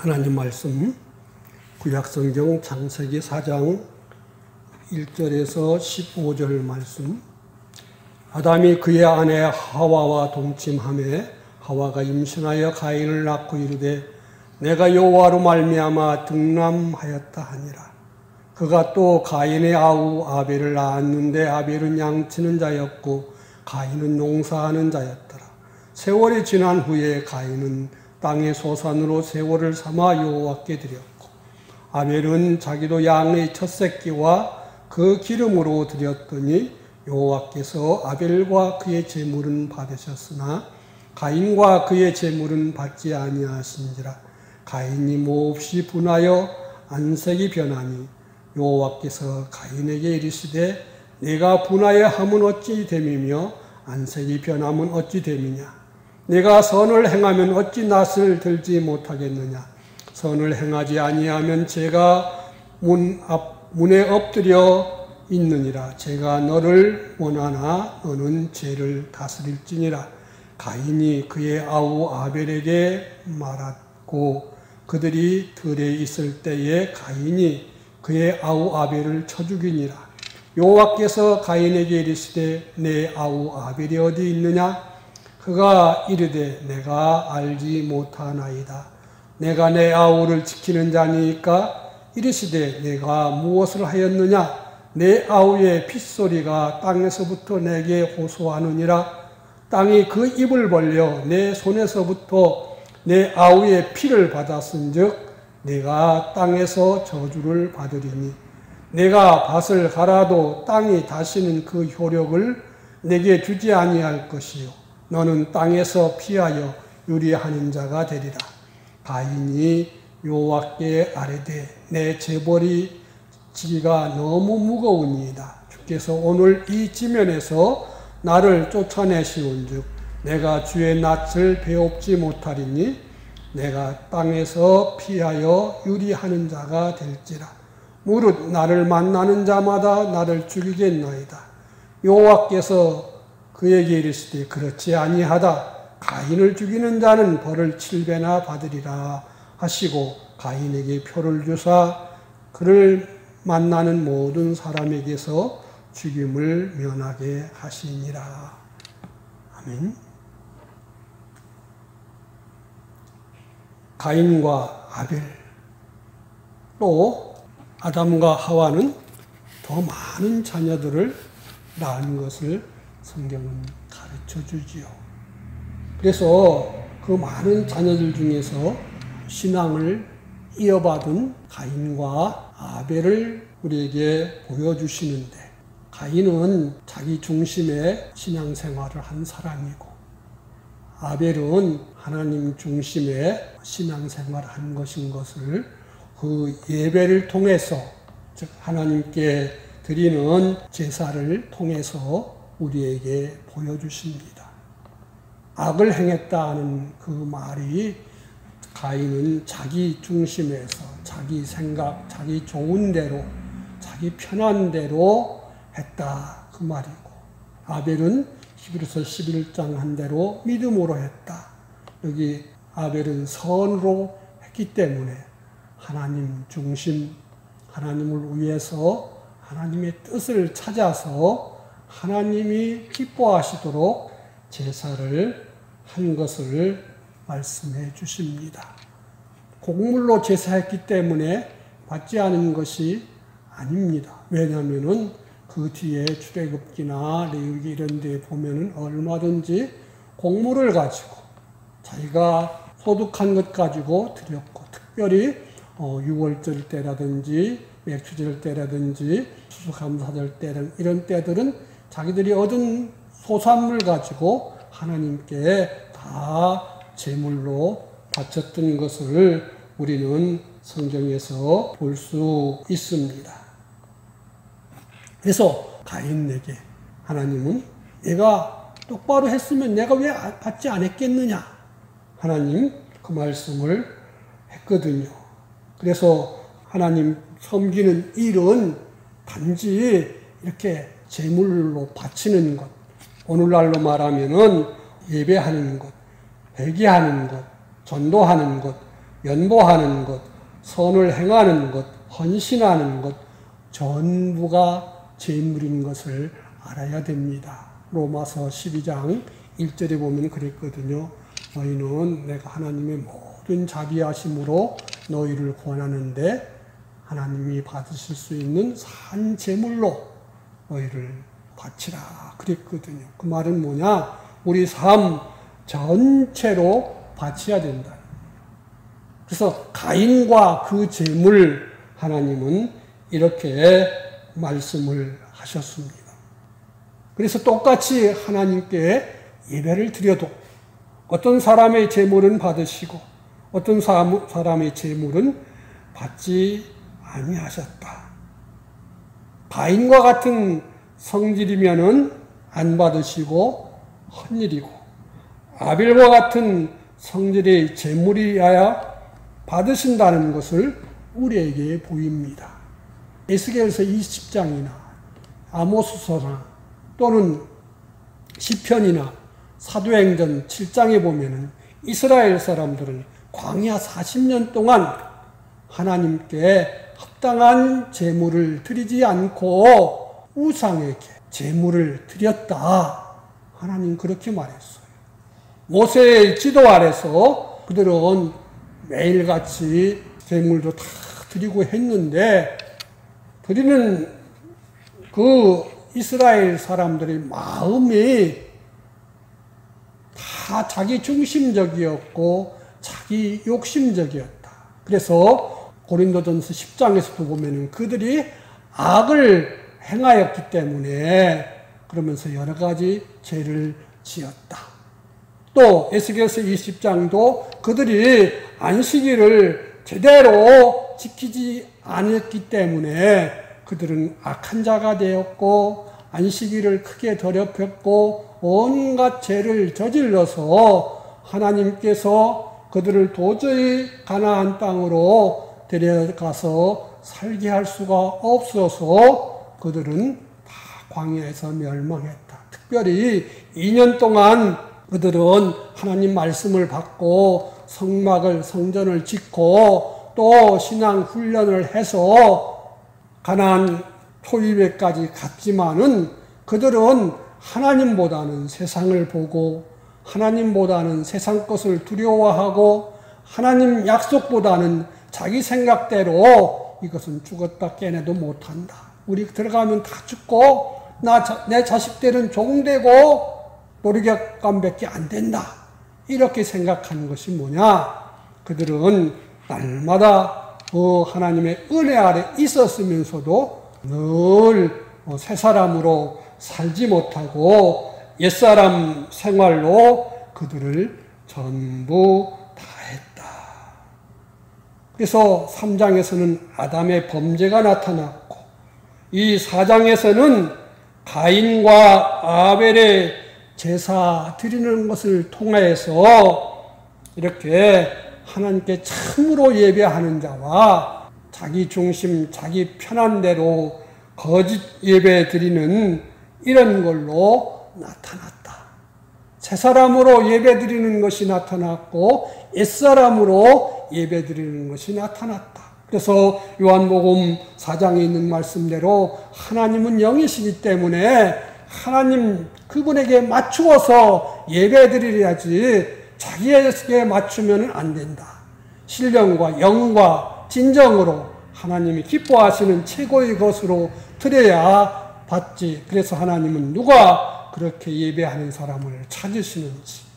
하나님 말씀 구약성경 창세기 4장 1절에서 15절 말씀. 아담이 그의 아내 하와와 동침하매 하와가 임신하여 가인을 낳고 이르되 내가 여호와로 말미암아 등남하였다 하니라. 그가 또 가인의 아우 아벨을 낳았는데 아벨은 양치는 자였고 가인은 농사하는 자였더라. 세월이 지난 후에 가인은 땅의 소산으로 세월을 삼아 여호와께 드렸고 아벨은 자기도 양의 첫 새끼와 그 기름으로 드렸더니 여호와께서 아벨과 그의 제물은 받으셨으나 가인과 그의 제물은 받지 아니하신지라. 가인이 몹시 분하여 안색이 변하니 여호와께서 가인에게 이르시되 내가 분하여 함은 어찌 됨이며 안색이 변함은 어찌 됨이냐. 내가 선을 행하면 어찌 낯을 들지 못하겠느냐. 선을 행하지 아니하면 제가 문에 엎드려 있느니라. 제가 너를 원하나 너는 죄를 다스릴지니라. 가인이 그의 아우 아벨에게 말하고 그들이 들에 있을 때에 가인이 그의 아우 아벨을 쳐 죽이니라. 여호와께서 가인에게 이르시되 내 아우 아벨이 어디 있느냐. 그가 이르되 내가 알지 못하나이다. 내가 내 아우를 지키는 자니까. 이르시되 내가 무엇을 하였느냐. 내 아우의 핏소리가 땅에서부터 내게 호소하느니라. 땅이 그 입을 벌려 내 손에서부터 내 아우의 피를 받았은즉 내가 땅에서 저주를 받으리니 내가 밭을 갈아도 땅이 다시는 그 효력을 내게 주지 아니할 것이요 너는 땅에서 피하여 유리하는 자가 되리라. 가인이 여호와께 아뢰되 내 재벌이 지가 너무 무거우니이다. 주께서 오늘 이 지면에서 나를 쫓아내시온즉 내가 주의 낯을 배웁지 못하리니 내가 땅에서 피하여 유리하는 자가 될지라. 무릇 나를 만나는 자마다 나를 죽이겠나이다. 여호와께서 그에게 이르시되 그렇지 아니하다. 가인을 죽이는 자는 벌을 7배나 받으리라 하시고 가인에게 표를 주사 그를 만나는 모든 사람에게서 죽임을 면하게 하시니라. 아멘. 가인과 아벨 또 아담과 하와는 더 많은 자녀들을 낳은 것을 성경은 가르쳐 주지요. 그래서 그 많은 자녀들 중에서 신앙을 이어받은 가인과 아벨을 우리에게 보여주시는데 가인은 자기 중심의 신앙생활을 한 사람이고 아벨은 하나님 중심의 신앙생활을 한 것인 것을 그 예배를 통해서 즉 하나님께 드리는 제사를 통해서 우리에게 보여주십니다. 악을 행했다는 그 말이 가인은 자기 중심에서 자기 생각, 자기 좋은 대로, 자기 편한 대로 했다 그 말이고 아벨은 히브리서 11장 한 대로 믿음으로 했다. 여기 아벨은 선으로 했기 때문에 하나님 중심, 하나님을 위해서 하나님의 뜻을 찾아서 하나님이 기뻐하시도록 제사를 한 것을 말씀해 주십니다. 곡물로 제사했기 때문에 받지 않은 것이 아닙니다. 왜냐하면 그 뒤에 출애굽기나 레위기 이런 데 보면은 얼마든지 곡물을 가지고 자기가 소득한 것 가지고 드렸고 특별히 6월절 때라든지 맥주절 때라든지 추수감사절 때 이런 때들은 자기들이 얻은 소산물 가지고 하나님께 다 제물로 바쳤던 것을 우리는 성경에서 볼 수 있습니다. 그래서 가인에게 하나님은 내가 똑바로 했으면 내가 왜 받지 않았겠느냐. 하나님 그 말씀을 했거든요. 그래서 하나님 섬기는 일은 단지 이렇게 제물로 바치는 것, 오늘날로 말하면은 예배하는 것, 회개하는 것, 전도하는 것, 연보하는 것, 선을 행하는 것, 헌신하는 것 전부가 제물인 것을 알아야 됩니다. 로마서 12장 1절에 보면 그랬거든요. 너희는 내가 하나님의 모든 자비하심으로 너희를 구원하는데 하나님이 받으실 수 있는 산 제물로 너희를 바치라 그랬거든요. 그 말은 뭐냐? 우리 삶 전체로 바쳐야 된다. 그래서 가인과 그 제물 하나님은 이렇게 말씀을 하셨습니다. 그래서 똑같이 하나님께 예배를 드려도 어떤 사람의 제물은 받으시고 어떤 사람의 제물은 받지 아니하셨다. 가인과 같은 성질이면은 안 받으시고 헛일이고 아벨과 같은 성질의 제물이어야 받으신다는 것을 우리에게 보입니다. 에스겔서 20장이나 아모스서나 또는 시편이나 사도행전 7장에 보면은 이스라엘 사람들은 광야 40년 동안 하나님께 합당한 제물을 드리지 않고 우상에게 제물을 드렸다. 하나님 그렇게 말했어요. 모세의 지도 아래서 그들은 매일같이 제물도 다 드리고 했는데 드리는 그 이스라엘 사람들의 마음이 다 자기 중심적이었고 자기 욕심적이었다. 그래서 고린도전서 10장에서도 보면은 그들이 악을 행하였기 때문에 그러면서 여러 가지 죄를 지었다. 또 에스겔서 20장도 그들이 안식일을 제대로 지키지 않았기 때문에 그들은 악한 자가 되었고 안식일을 크게 더럽혔고 온갖 죄를 저질러서 하나님께서 그들을 도저히 가나안 땅으로 데려가서 살게 할 수가 없어서 그들은 다 광야에서 멸망했다. 특별히 2년 동안 그들은 하나님 말씀을 받고 성전을 짓고 또 신앙 훈련을 해서 가나안 토입에까지 갔지만은 그들은 하나님보다는 세상을 보고 하나님보다는 세상 것을 두려워하고 하나님 약속보다는 자기 생각대로 이것은 죽었다 깨내도 못한다. 우리 들어가면 다 죽고 내 자식들은 종되고 놀이객감밖에 안 된다. 이렇게 생각하는 것이 뭐냐? 그들은 날마다 하나님의 은혜 아래 있었으면서도 늘 새 사람으로 살지 못하고 옛사람 생활로 그들을 전부 다 했다. 그래서 3장에서는 아담의 범죄가 나타났고 이 4장에서는 가인과 아벨의 제사 드리는 것을 통해서 이렇게 하나님께 참으로 예배하는 자와 자기 중심, 자기 편한 대로 거짓 예배 드리는 이런 걸로 나타났다. 새 사람으로 예배 드리는 것이 나타났고 옛사람으로 예배 드리는 것이 나타났다. 그래서 요한복음 4장에 있는 말씀대로 하나님은 영이시기 때문에 하나님 그분에게 맞추어서 예배 드려야지 자기에게 맞추면 안 된다. 신령과 영과 진정으로 하나님이 기뻐하시는 최고의 것으로 드려야 받지. 그래서 하나님은 누가 그렇게 예배하는 사람을 찾으시는지.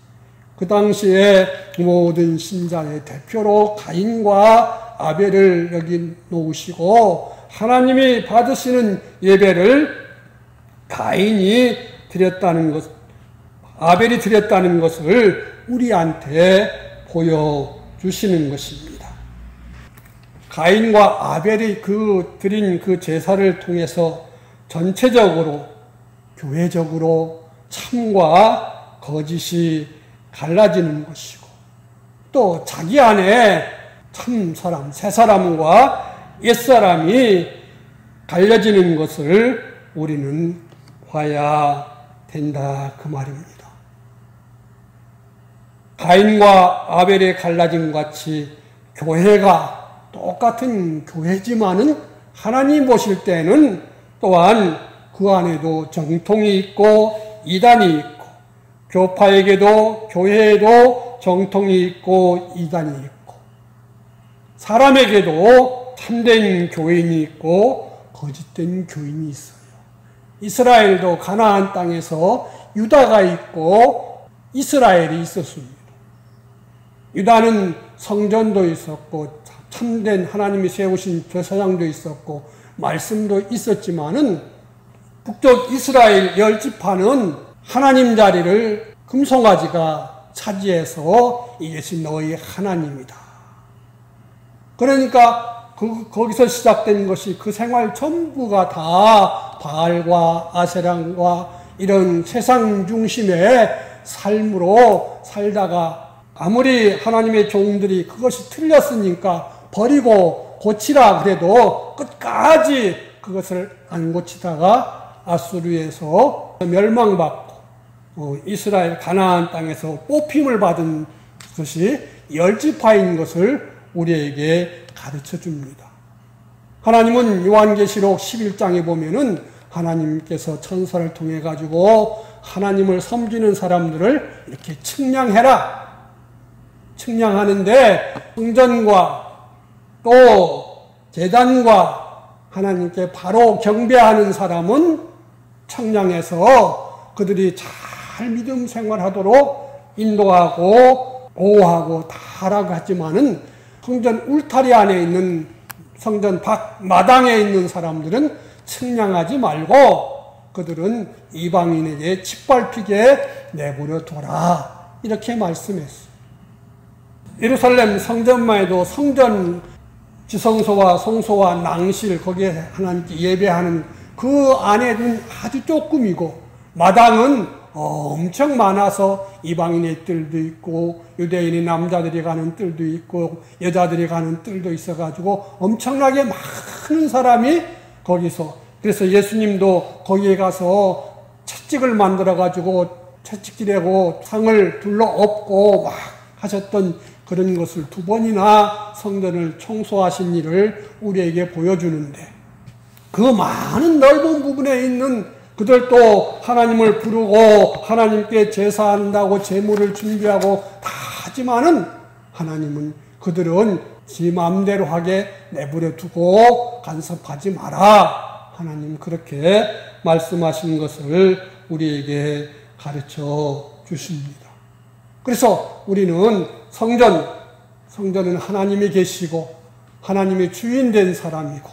그 당시에 모든 신자의 대표로 가인과 아벨을 여기 놓으시고 하나님이 받으시는 예배를 가인이 드렸다는 것, 아벨이 드렸다는 것을 우리한테 보여주시는 것입니다. 가인과 아벨이 드린 그 제사를 통해서 전체적으로 교회적으로 참과 거짓이 갈라지는 것이고 또 자기 안에 참 사람, 새 사람과 옛 사람이 갈려지는 것을 우리는 봐야 된다 그 말입니다. 가인과 아벨의 갈라짐 같이 교회가 똑같은 교회지만은 하나님 보실 때는 또한 그 안에도 정통이 있고 이단이 있고 교파에게도 교회에도 정통이 있고 이단이 있고 사람에게도 참된 교인이 있고 거짓된 교인이 있어요. 이스라엘도 가나안 땅에서 유다가 있고 이스라엘이 있었습니다. 유다는 성전도 있었고 참된 하나님이 세우신 제사장도 있었고 말씀도 있었지만은 북쪽 이스라엘 10지파는 하나님 자리를 금송아지가 차지해서 이것이 너희 하나님이다. 그러니까 거기서 시작된 것이 그 생활 전부가 다 바알과 아세랑과 이런 세상 중심의 삶으로 살다가 아무리 하나님의 종들이 그것이 틀렸으니까 버리고 고치라 그래도 끝까지 그것을 안 고치다가 아수르에서 멸망받고 이스라엘 가나안 땅에서 뽑힘을 받은 것이 10지파인 것을 우리에게 가르쳐 줍니다. 하나님은 요한계시록 11장에 보면은 하나님께서 천사를 통해 가지고 하나님을 섬기는 사람들을 이렇게 측량해라. 측량하는데 성전과 또 제단과 하나님께 바로 경배하는 사람은 청량해서 그들이 잘 믿음 생활하도록 인도하고 보호하고 다 하라고 하지만은 성전 울타리 안에 있는 성전 밖 마당에 있는 사람들은 측량하지 말고 그들은 이방인에게 짓밟히게 내버려 둬라 이렇게 말씀했어요. 예루살렘 성전만 해도 성전 지성소와 성소와 낭실 거기에 하나님께 예배하는 그 안에는 아주 조금이고 마당은 엄청 많아서 이방인의 뜰도 있고 유대인의 남자들이 가는 뜰도 있고 여자들이 가는 뜰도 있어가지고 엄청나게 많은 사람이 거기서 그래서 예수님도 거기에 가서 채찍을 만들어가지고 채찍질하고 상을 둘러 엎고 막 하셨던 그런 것을 2번이나 성전을 청소하신 일을 우리에게 보여주는데 그 많은 넓은 부분에 있는 그들도 하나님을 부르고 하나님께 제사한다고 제물을 준비하고 다 하지만은 하나님은 그들은 지 마음대로 하게 내버려 두고 간섭하지 마라. 하나님 그렇게 말씀하신 것을 우리에게 가르쳐 주십니다. 그래서 우리는 성전은 하나님이 계시고 하나님이 주인 된 사람이고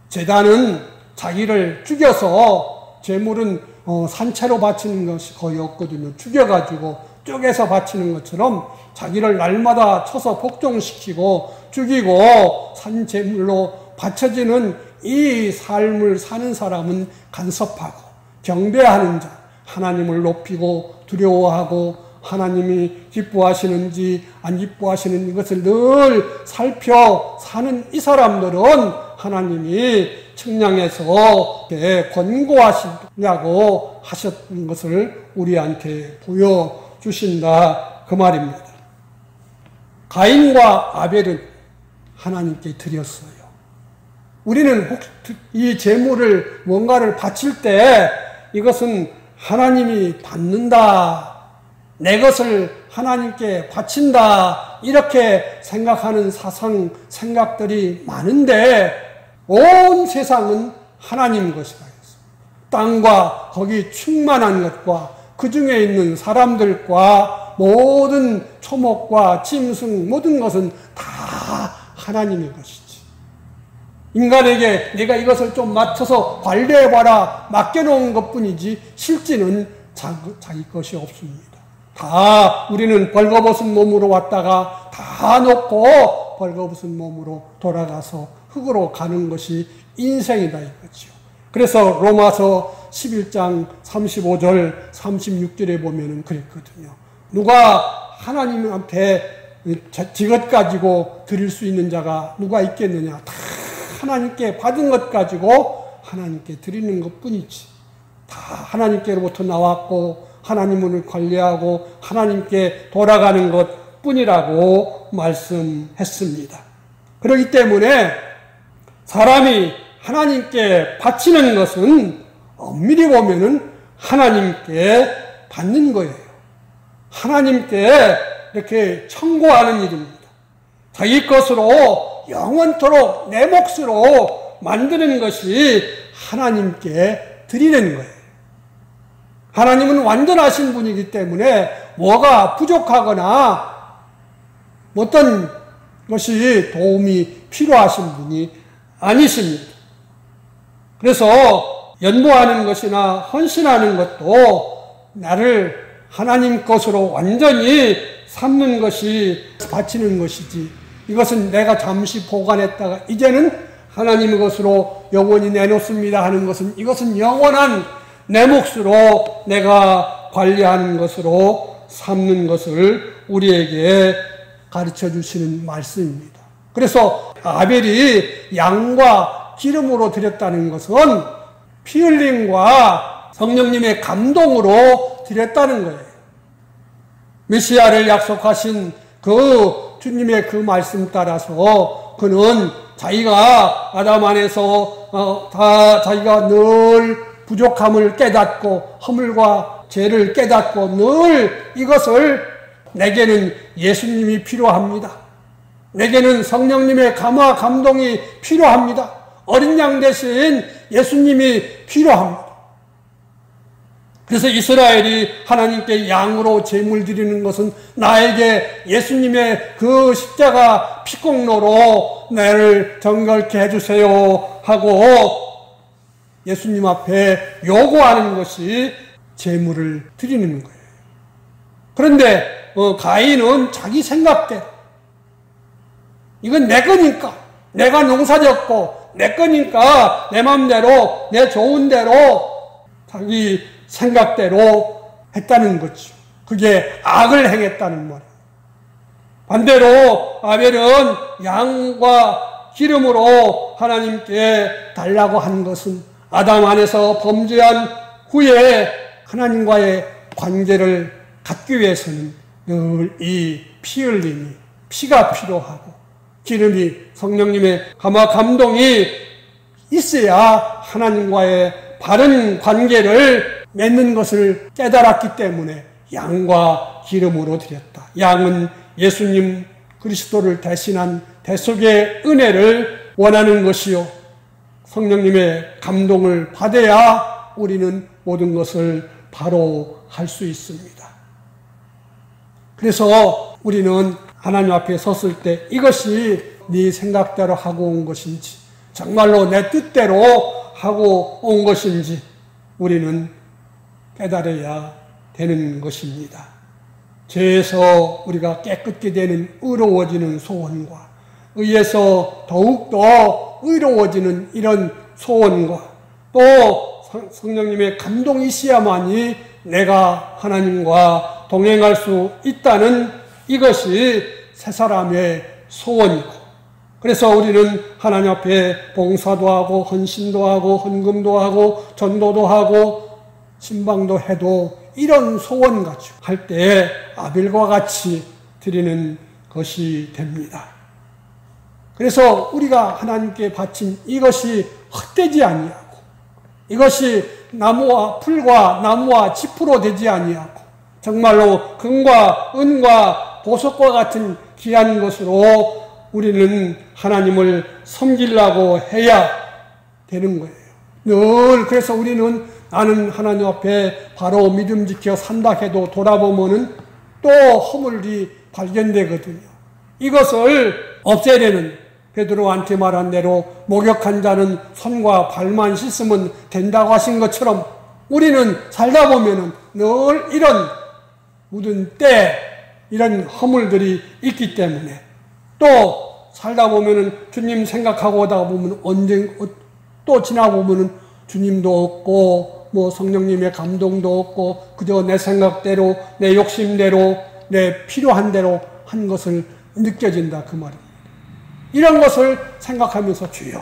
제단은 자기를 죽여서 제물은 산채로 바치는 것이 거의 없거든요. 죽여가지고 쪼개서 바치는 것처럼 자기를 날마다 쳐서 복종시키고 죽이고 산제물로 바쳐지는 이 삶을 사는 사람은 간섭하고 경배하는 자, 하나님을 높이고 두려워하고 하나님이 기뻐하시는지 안 기뻐하시는 것을 늘 살펴 사는 이 사람들은 하나님이 측량해서 권고하시냐고 하셨던 것을 우리한테 보여주신다 그 말입니다. 가인과 아벨은 하나님께 드렸어요. 우리는 이 제물을 뭔가를 바칠 때 이것은 하나님이 받는다, 내 것을 하나님께 바친다 이렇게 생각하는 생각들이 많은데 온 세상은 하나님 것이라 했습니다. 땅과 거기 충만한 것과 그 중에 있는 사람들과 모든 초목과 짐승 모든 것은 다 하나님의 것이지. 인간에게 내가 이것을 좀 맞춰서 관리해봐라 맡겨놓은 것뿐이지 실제는 자기 것이 없습니다. 다 우리는 벌거벗은 몸으로 왔다가 다 놓고 벌거벗은 몸으로 돌아가서 흙으로 가는 것이 인생이다 이거죠. 그래서 로마서 11장 35절 36절에 보면은 그랬거든요. 누가 하나님한테 지것 가지고 드릴 수 있는 자가 누가 있겠느냐. 다 하나님께 받은 것 가지고 하나님께 드리는 것뿐이지. 다 하나님께로부터 나왔고 하나님을 관리하고 하나님께 돌아가는 것 뿐이라고 말씀했습니다. 그렇기 때문에 사람이 하나님께 바치는 것은 엄밀히 보면은 하나님께 받는 거예요. 하나님께 이렇게 청구하는 일입니다. 자기 것으로 영원토록 내 몫으로 만드는 것이 하나님께 드리는 거예요. 하나님은 완전하신 분이기 때문에 뭐가 부족하거나 어떤 것이 도움이 필요하신 분이 아니십니다. 그래서 연보하는 것이나 헌신하는 것도 나를 하나님 것으로 완전히 삼는 것이 바치는 것이지, 이것은 내가 잠시 보관했다가 이제는 하나님의 것으로 영원히 내놓습니다 하는 것은, 이것은 영원한 내 몫으로 내가 관리하는 것으로 삼는 것을 우리에게 가르쳐 주시는 말씀입니다. 그래서 아벨이 양과 기름으로 드렸다는 것은 피 흘림과 성령님의 감동으로 드렸다는 거예요. 메시아를 약속하신 그 주님의 그 말씀 따라서 그는 자기가 아담 안에서 자기가 늘 부족함을 깨닫고 허물과 죄를 깨닫고 늘 이것을, 내게는 예수님이 필요합니다. 내게는 성령님의 감화 감동이 필요합니다. 어린 양 대신 예수님이 필요합니다. 그래서 이스라엘이 하나님께 양으로 제물 드리는 것은 나에게 예수님의 그 십자가 피공로로 나를 정결케 해주세요 하고 예수님 앞에 요구하는 것이 제물을 드리는 거예요. 그런데 가인은 자기 생각대로, 이건 내 거니까, 내가 농사졌고 내 거니까 내 맘대로 내 좋은 대로 자기 생각대로 했다는 거죠. 그게 악을 행했다는 말이에요. 반대로 아벨은 양과 기름으로 하나님께 달라고 한 것은 아담 안에서 범죄한 후에 하나님과의 관계를 갖기 위해서는 늘 이 피 흘림이, 피가 필요하고 기름이, 성령님의 감화 감동이 있어야 하나님과의 바른 관계를 맺는 것을 깨달았기 때문에 양과 기름으로 드렸다. 양은 예수님 그리스도를 대신한 대속의 은혜를 원하는 것이요, 성령님의 감동을 받아야 우리는 모든 것을 바로 할 수 있습니다. 그래서 우리는 하나님 앞에 섰을 때 이것이 네 생각대로 하고 온 것인지, 정말로 내 뜻대로 하고 온 것인지 우리는 깨달아야 되는 것입니다. 죄에서 우리가 깨끗게 되는 의로워지는 소원과 의에서 더욱더 의로워지는 이런 소원과 또 성령님의 감동이 있어야만이 내가 하나님과 동행할 수 있다는 이것이 새 사람의 소원이고, 그래서 우리는 하나님 앞에 봉사도 하고 헌신도 하고 헌금도 하고 전도도 하고 신방도 해도 이런 소원 가지고 할 때 아벨과 같이 드리는 것이 됩니다. 그래서 우리가 하나님께 바친 이것이 헛되지 아니하고, 이것이 나무와 풀과 나무와 지푸로 되지 아니하고 정말로 금과 은과 보석과 같은 귀한 것으로 우리는 하나님을 섬기려고 해야 되는 거예요. 늘 그래서 우리는 나는 하나님 앞에 바로 믿음 지켜 산다 해도 돌아보면은 또 허물이 발견되거든요. 이것을 없애려는, 베드로한테 말한 대로 목욕한 자는 손과 발만 씻으면 된다고 하신 것처럼 우리는 살다 보면은 늘 이런 묻은 때, 이런 허물들이 있기 때문에 또 살다 보면은 주님 생각하고 오다 보면 언제 또 지나 보면은 주님도 없고 뭐 성령님의 감동도 없고 그저 내 생각대로 내 욕심대로 내 필요한 대로 한 것을 느껴진다 그 말입니다. 이런 것을 생각하면서 주여,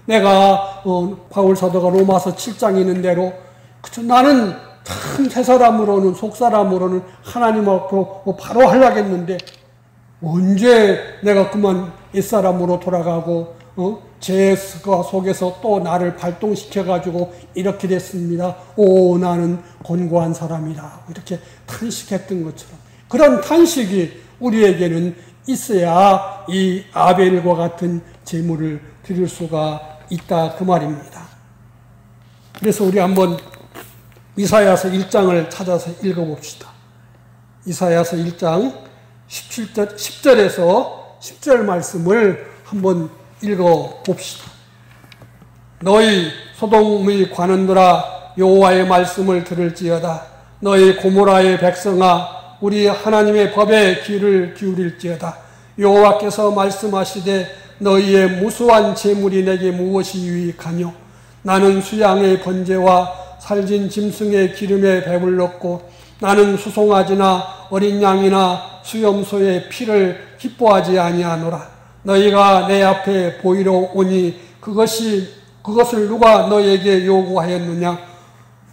내가 바울 사도가 로마서 7장에 있는 대로 그쵸, 나는 참 새 사람으로는, 속 사람으로는 하나님 앞으로 바로 하려겠는데 언제 내가 그만 옛사람으로 돌아가고 죄가 속에서 또 나를 발동시켜가지고 이렇게 됐습니다. 오, 나는 곤고한 사람이다. 이렇게 탄식했던 것처럼 그런 탄식이 우리에게는 있어야 이 아벨과 같은 제물을 드릴 수가 있다 그 말입니다. 그래서 우리 한번 이사야서 1장을 찾아서 읽어봅시다. 이사야서 1장 10절에서 10절 말씀을 한번 읽어봅시다. 너희 소돔의 관원들아 여호와의 말씀을 들을지어다. 너희 고모라의 백성아 우리 하나님의 법에 귀를 기울일지어다. 여호와께서 말씀하시되 너희의 무수한 재물이 내게 무엇이 유익하뇨. 나는 수양의 번제와 살진 짐승의 기름에 배불렀고 나는 수송아지나 어린 양이나 수염소의 피를 기뻐하지 아니하노라. 너희가 내 앞에 보이러 오니 그것을 누가 너에게 요구하였느냐.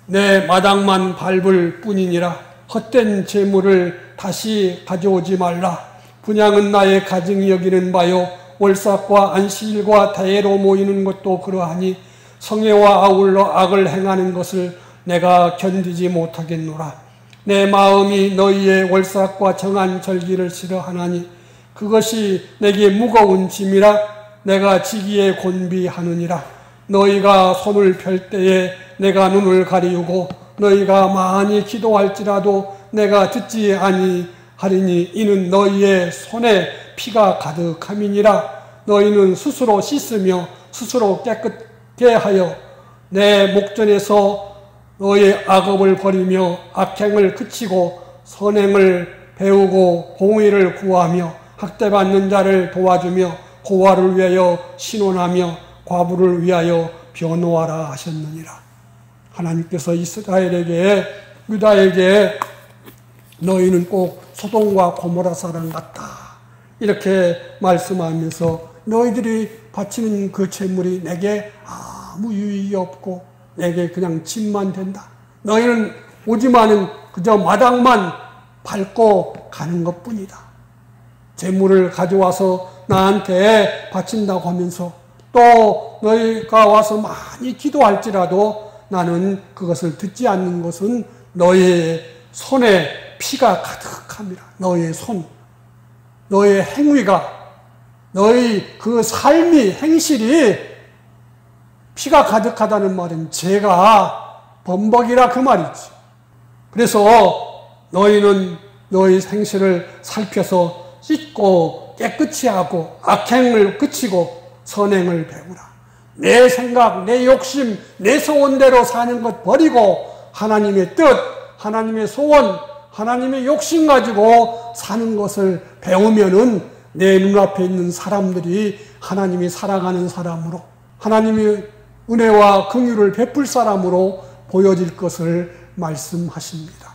내 마당만 밟을 뿐이니라. 헛된 재물을 다시 가져오지 말라. 분향은 나의 가증이 여기는 바요 월삭과 안식일과 대회로 모이는 것도 그러하니 성회와 아울러 악을 행하는 것을 내가 견디지 못하겠노라. 내 마음이 너희의 월삭과 정한 절기를 싫어하나니 그것이 내게 무거운 짐이라. 내가 지기에 곤비하느니라. 너희가 손을 펼 때에 내가 눈을 가리우고 너희가 많이 기도할지라도 내가 듣지 아니하리니 이는 너희의 손에 피가 가득함이니라. 너희는 스스로 씻으며 스스로 깨끗게 하여 내 목전에서 너의 악업을 버리며 악행을 그치고 선행을 배우고 공의를 구하며 학대받는 자를 도와주며 고아를 위하여 신원하며 과부를 위하여 변호하라 하셨느니라. 하나님께서 이스라엘에게 유다에게 너희는 꼭 소돔과 고모라 사람 같다 이렇게 말씀하면서 너희들이 바치는 그 재물이 내게 아무 유익이 없고 내게 그냥 짐만 된다. 너희는 오지만은 그저 마당만 밟고 가는 것뿐이다. 재물을 가져와서 나한테 바친다고 하면서 또 너희가 와서 많이 기도할지라도 나는 그것을 듣지 않는 것은 너의 손에 피가 가득합니다. 너의 손, 너의 행위가, 너의 그 삶이, 행실이 피가 가득하다는 말은 죄가 범벅이라 그 말이지. 그래서 너희는 너희 행실을 살펴서 씻고 깨끗이 하고 악행을 그치고 선행을 배우라. 내 생각, 내 욕심, 내 소원대로 사는 것 버리고 하나님의 뜻, 하나님의 소원, 하나님의 욕심 가지고 사는 것을 배우면은 내 눈앞에 있는 사람들이 하나님이 사랑하는 사람으로 하나님의 은혜와 긍휼을 베풀 사람으로 보여질 것을 말씀하십니다.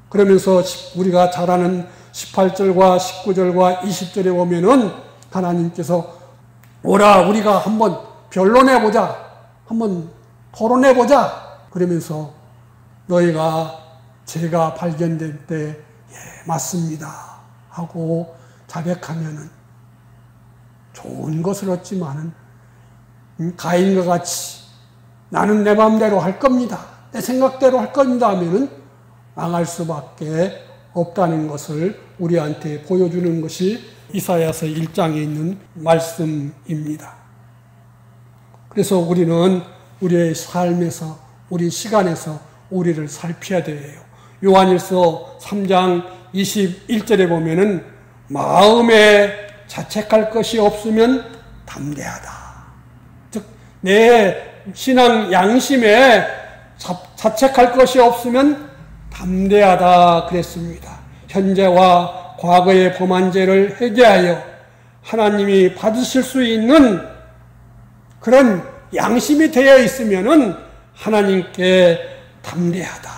그러면서 우리가 잘 아는 18절과 19절과 20절에 보면은 하나님께서 오라 우리가 한번 변론해보자, 한번 토론해보자 그러면서 너희가 죄가 발견될 때 맞습니다 하고 자백하면은 좋은 것을 얻지만은 가인과 같이 나는 내 마음대로 할 겁니다, 내 생각대로 할 겁니다 하면은 망할 수밖에 없다는 것을 우리한테 보여주는 것이 이사야서 1장에 있는 말씀입니다. 그래서 우리는 우리의 삶에서, 우리 시간에서 우리를 살펴야 돼요. 요한일서 3장 21절에 보면은 마음에 자책할 것이 없으면 담대하다. 즉, 내 신앙 양심에 자책할 것이 없으면 담대하다 그랬습니다. 현재와 과거의 범한 죄를 회개하여 하나님이 받으실 수 있는 그런 양심이 되어 있으면은 하나님께 담대하다.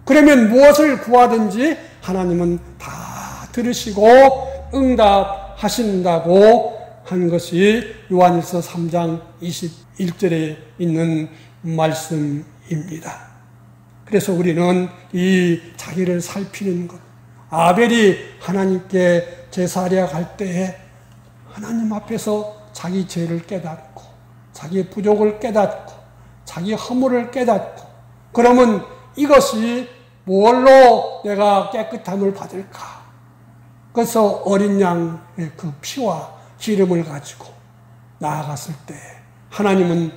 그러면 무엇을 구하든지 하나님은 다 들으시고 응답하신다고 한 것이 요한일서 3장 21절에 있는 말씀입니다. 그래서 우리는 이 자기를 살피는 것, 아벨이 하나님께 제사하려 갈 때에 하나님 앞에서 자기 죄를 깨닫고 자기 부족을 깨닫고 자기 허물을 깨닫고 그러면 이것이 뭘로 내가 깨끗함을 받을까? 그래서 어린 양의 그 피와 기름을 가지고 나아갔을 때 하나님은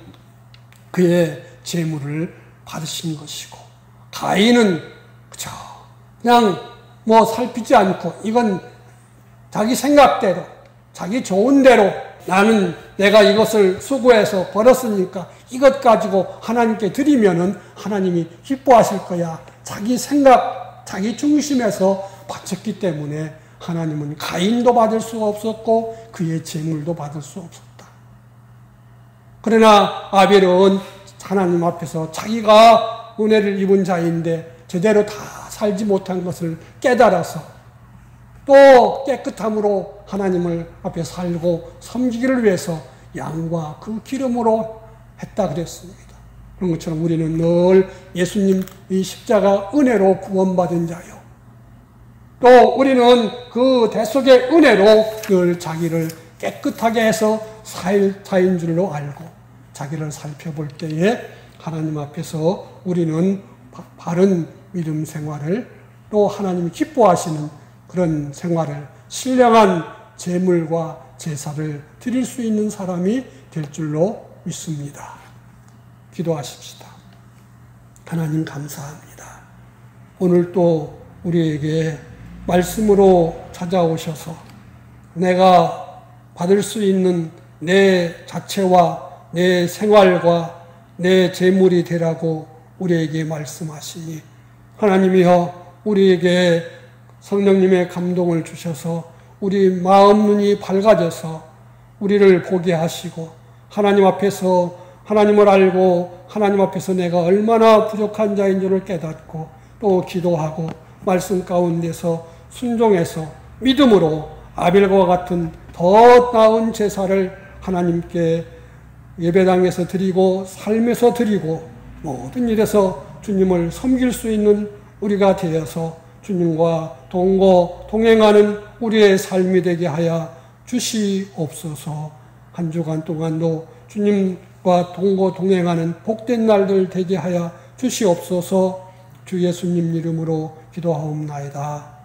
그의 제물을 받으신 것이고 가인은 그냥 뭐 살피지 않고 이건 자기 생각대로 자기 좋은 대로 나는 내가 이것을 수고해서 벌었으니까 이것 가지고 하나님께 드리면은 하나님이 기뻐하실 거야. 자기 생각, 자기 중심에서 바쳤기 때문에 하나님은 가인도 받을 수가 없었고 그의 제물도 받을 수 없었다. 그러나 아벨은 하나님 앞에서 자기가 은혜를 입은 자인데 제대로 다 살지 못한 것을 깨달아서 또 깨끗함으로 하나님을 앞에 살고 섬기기를 위해서 양과 그 기름으로 했다 그랬습니다. 그런 것처럼 우리는 늘 예수님 이 십자가 은혜로 구원받은 자요. 또 우리는 그 대속의 은혜로 늘 자기를 깨끗하게 해서 사인 줄로 알고 자기를 살펴볼 때에 하나님 앞에서 우리는 바른 믿음 생활을 또 하나님이 기뻐하시는 그런 생활을 신령한 제물과 제사를 드릴 수 있는 사람이 될 줄로 믿습니다. 기도하십시다. 하나님 감사합니다. 오늘 또 우리에게 말씀으로 찾아오셔서 내가 받을 수 있는 내 자체와 내 생활과 내 제물이 되라고 우리에게 말씀하시니 하나님이여 우리에게 성령님의 감동을 주셔서 우리 마음 눈이 밝아져서 우리를 보게 하시고 하나님 앞에서 하나님을 알고 하나님 앞에서 내가 얼마나 부족한 자인 줄을 깨닫고 또 기도하고 말씀 가운데서 순종해서 믿음으로 아벨과 같은 더 나은 제사를 하나님께 예배당에서 드리고 삶에서 드리고 모든 일에서 주님을 섬길 수 있는 우리가 되어서 주님과 동행하는 우리의 삶이 되게 하여 주시옵소서. 한 주간 동안도 주님과 동행하는 복된 날들 되게 하여 주시옵소서. 주 예수님 이름으로 기도하옵나이다.